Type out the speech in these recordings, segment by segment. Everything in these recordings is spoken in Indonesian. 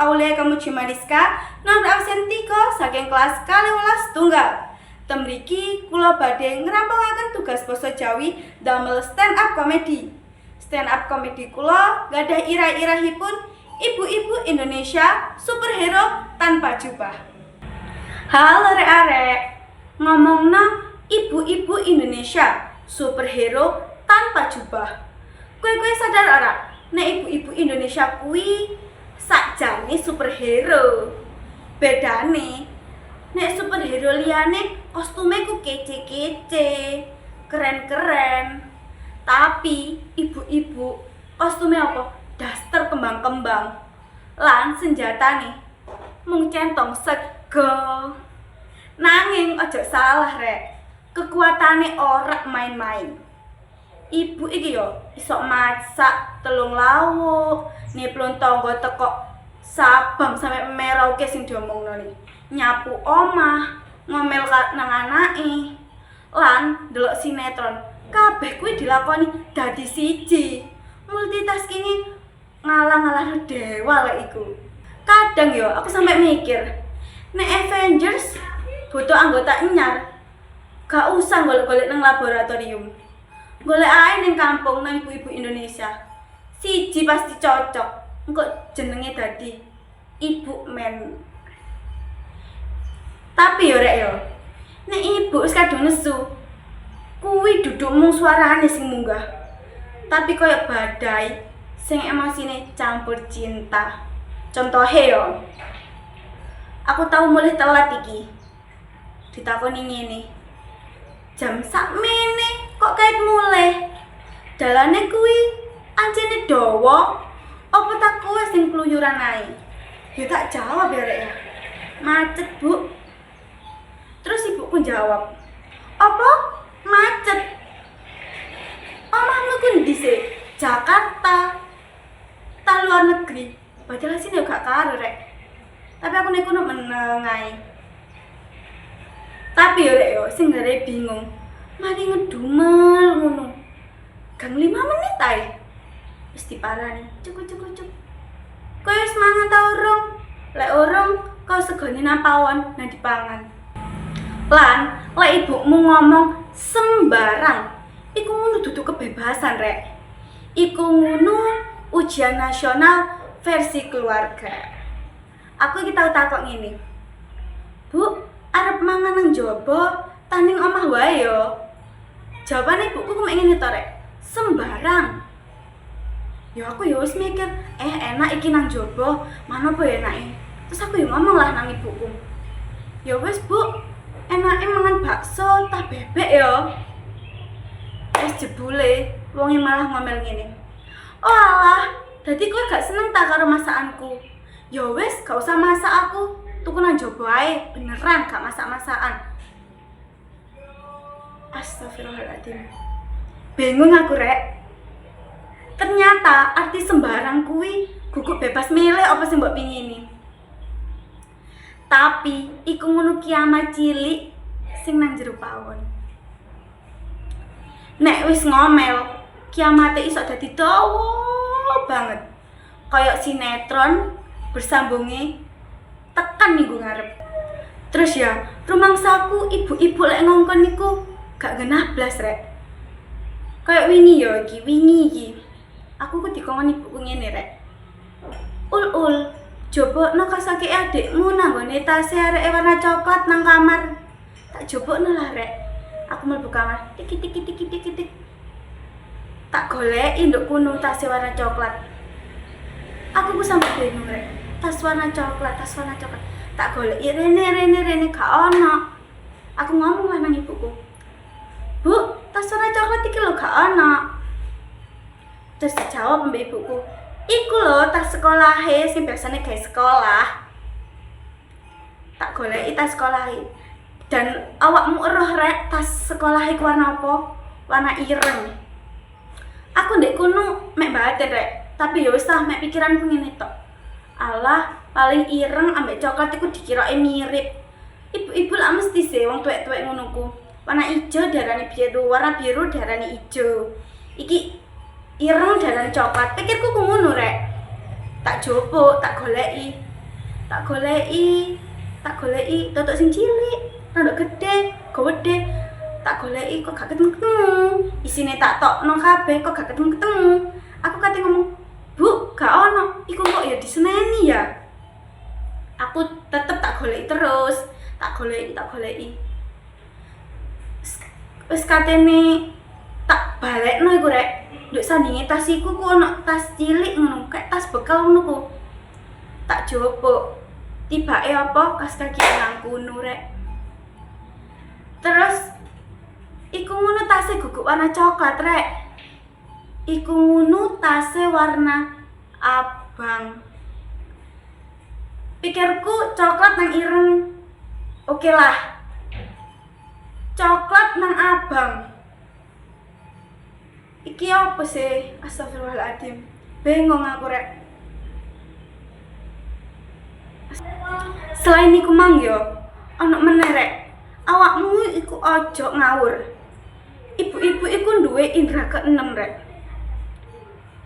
Aulia Kamuci Mariska, nomor absen 3 saking kelas 12 Temriki kula badhe ngrampungaken tugas basa Jawi damel stand up comedy. Stand up comedy kula gadhah irah-irahipun ibu-ibu Indonesia superhero tanpa jubah. Halo rek-arek, ngomongna ibu-ibu Indonesia superhero tanpa jubah. Kowe sadar ora? Nek ibu-ibu Indonesia kuwi sakjane superhero. Bedane nek superhero liyane kostume ku kece-kece, keren-keren. Tapi ibu-ibu kostume apa? Daster kembang-kembang. Lan senjatane mung centong sego. Nanging aja salah rek. Kekuatane ora main-main. Ibu iki yo iso masak 3 lauk, niplon tangga teko Sabang sampe Merauke sing diomongno ni. Nyapu omah, ngomel nang anake, lan ndelok sinetron. Kabeh kuwi dilakoni dadi siji. Multitasking ngalah-ngalah dewa lek iku. Kadang yo aku sampe mikir, nek Avengers butuh anggota anyar, gak usah golek-golek nang laboratorium. Golek ae ning kampung nang ibu-ibu Indonesia. Siji pasti cocok. Engko jenenge dadi ibu men. Tapi yo rek yo, nek ibu wis kadung nesu, kuwi duduk mung suarane sing munggah. Tapi koyo badai sing emosine campur cinta. Contohe yo, aku tau mulih telat iki. Ditakoni ngene. Jam sakmene kok kait mulih? Dalane kuwi ancene dawa apa tak kowe sing kluyuran ae? Ya tak jawab ya rek ya. Macet, Bu. Terus ibuku jawab, "Apa? Macet? Omahmu ku ndi sih? Jakarta. Ta luar negeri." Padahal sini gak karo rek. Tapi aku nek kono meneng ae. Tapi yo rek yo sing gare bingung. Mari ngedumel ngono. Gang 5 menit ae. Wis diparani. Cuk. Kowe wis mangan ta urung? Lek urung, kau segone nampawon nang dipangan. Lan, lek ibumu ngomong sembarang, iku ngono dudu kebebasan rek. Iku ngono ujian nasional versi keluarga. Aku iki tau takok ngene. Bu, arep mangan nang jaba, tanding omah wae yo. Jawabane ibuku kok ngene to rek. Sembarang. Ya aku yo wis mikir, enak iki nang jaba, mana apa ya enake. Terus aku yo ngomong lah nang ibuku. Ya wis, Bu, enake mangan bakso tah bebek yo. Wis jebule wonge malah ngomel ngene. Oh alah, dadi kowe gak seneng ta karo masakanku. Ya wis, gak usah masak aku. Tuku nang jaba ae, beneran gak masak-masakan. Astagfirullahaladzim. Bingung aku rek. Ternyata arti sembarang kuwi guguk bebas milih apa sing mbok pingini. Tapi iku ngono kiamat cilik sing nang jero pawon. Nek wis ngomel, kiamate iso dadi dawa banget. Kayak sinetron bersambunge tekan minggu ngarep. Terus ya, rumangsaku ibu-ibu lek ngongkon niku gak genah blas rek. Kayak wingi iki. Aku ku dikongkon ibuku ngene rek. Ul, jobokno kasake adikmu nang gone tase areke warna coklat nang kamar. Tak jobokno lah rek. Aku mlebu kamar. Tik. Tak goleki nduk kuno tase warna coklat. Aku ku sampe bingung rek. Tas warna coklat. Tak goleki rene gak ono. Aku ngomong lah nang ibuku. Bu, tas warna coklat iki lho gak ono. Terus dijawab mbak ibuku, iku lho tas sekolahe sing biasane gawe sekolah. Tak goleki tas sekolahe. Dan awakmu eroh rek tas sekolahe warna apa? Warna ireng. Aku ndek kono mek batin rek, tapi ya wis lah mek pikiranku ngene tok. Alah, paling ireng ambek coklat iku dikirake mirip. Ibu-ibu lah mesti sih wong tuwek-tuwek ngono ku. Warna ijo diarani biru, warna biru diarani ijo. Iki ireng dan coklat, pikirku ku ngono rek. Tak jopo, tak goleki. Tak goleki totok sing cilik, rada gede, gede. Tak goleki kok gak ketemu. Isine tak tokno kabeh kok gak ketemu. Aku kate ngomong, "Bu, gak ono. Iku kok ya diseneni ya?" Aku tetep tak goleki terus, tak goleki. Wis katene tak balekno iku rek. Nduk sandinge tas iku ku ono tas cilik ngono, kayak tas bekal ngono ku. Tak jopok. Tibake apa kas kaki nang kuno rek. Terus iku ngono tase guguk warna coklat rek. Iku ngono tase warna abang. Pikirku coklat nang ireng. Oke lah. Coklat nang abang. Iki apa sih? Astagfirullahaladzim. Bengong aku rek. Selain iku mang yo, ana meneh rek. Awakmu iku ojo ngawur. Ibu-ibu iku duwe indra keenem rek.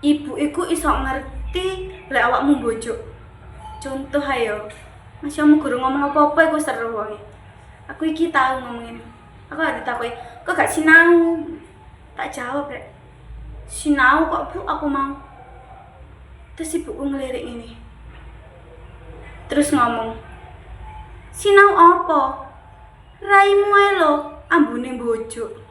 Ibu iku iso ngerti lek awakmu bojo. Contoh ayo. Masyamu guru ngomong apa-apa iku seru wae. Aku iki tau ngomongin. Aku gak ditakoki, "Kok gak sinau?" Tak jawab rek. "Sinau kok Bu, aku mau." Terus ibuku ngelirik ini. Terus ngomong, "Sinau apa? Raimu ae lho, ambune bojo."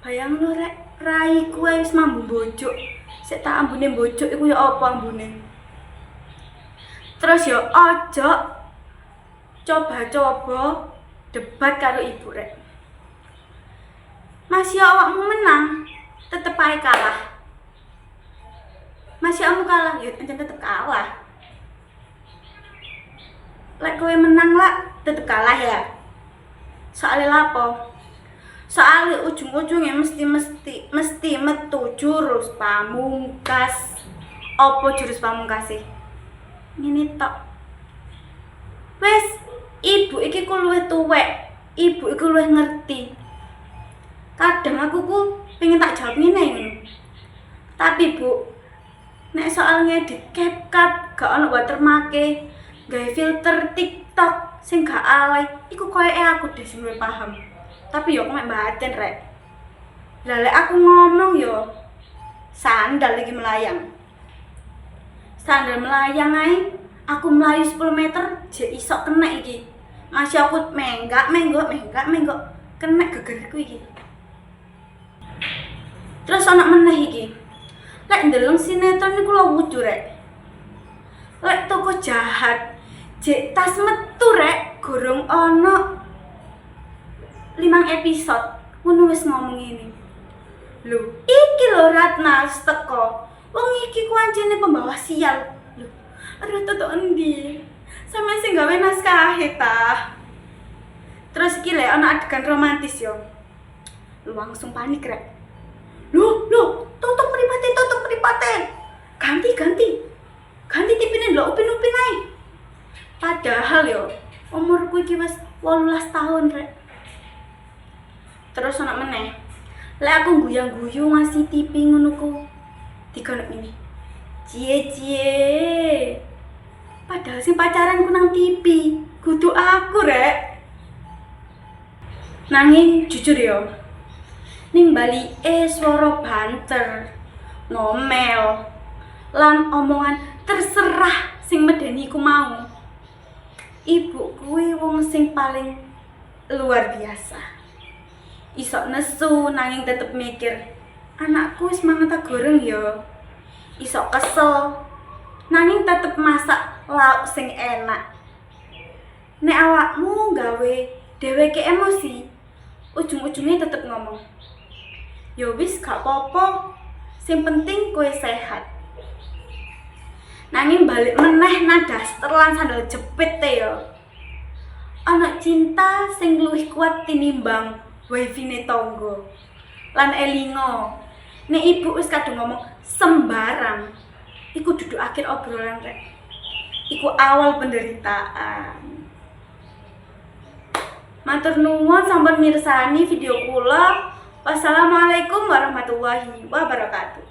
Bayang lo rek, raiku ae wis mambu bojo. Sik tak ambune bojo iku ya apa ambune? Terus ya ojo coba-coba debat karo ibu rek. Masih awakmu menang, tetep ae kalah. Masih awakmu kalah, ya tetep kalah. Lek kowe menang lah, tetep kalah ya. Soale lapo? Soale ujung-ujungnya mesti metu jurus pamungkas. Apa jurus pamungkas sih? Ngene tok. Wes, ibu iki ku luwih tuwek. Ibu iku luwih ngerti. Kadang aku ku pengen tak jawab ngene ngono. Tapi Bu, nek soal ngedit CapCut gak ono watermark-e, gawe filter TikTok sing gak alay, iku koyoke aku deh sing luwih paham. Tapi yo aku mek batin rek. Lah lek aku ngomong yo sandal iki melayang. Sandal melayang ae, aku melayu 10 meter jek iso kena iki. Masih aku menggak kena gegerku iki. Terus ana meneh iki. Lek ndeleng sinetron iku lho lucu rek. Lek toko jahat jek tas metu rek, gorong ana 5 episode ngono wis ngomong ini. Lho, iki lho Ratna teko. Wong iki ku anjene pembawa sial. Lho, aduh toto endi? Sampe sing gawe naskahe ta. Terus iki lek ana adegan romantis yo. Lu langsung panik rek. Loh, tutup pripate. Ganti tipine lho, upin-upin ae. Padahal yo umurku iki wis 18 tahun rek. Terus ana meneh. Lek aku guyang-guyu ngasih TV ngono ku. Digono ini. Cie. Padahal sing pacaranku nang TV, kudu aku rek. Nanging jujur yo. Ning balike swara banter, ngomel, lan omongan terserah sing medeni ku mau. Ibu kuwi wong sing paling luar biasa. Iso nesu nanging tetep mikir, anakku wis mangan tak goreng ya. Iso kesel nanging tetep masak lauk sing enak. Nek awakmu gawe dheweke emosi, ujung-ujungnya tetep ngomong, "Ya wis gak apa-apa, sing penting kowe sehat." Nanging balik meneh nang daster lan sandal jepit te yo. Ana cinta sing luwih kuat tinimbang wifi-ne tangga. Lan elingo, nek ibu wis kadung ngomong sembarang, iku duduk akhir obrolan rek. Iku awal penderitaan. Matur nuwun sampun mirsani video kula. Wassalamualaikum warahmatullahi wabarakatuh.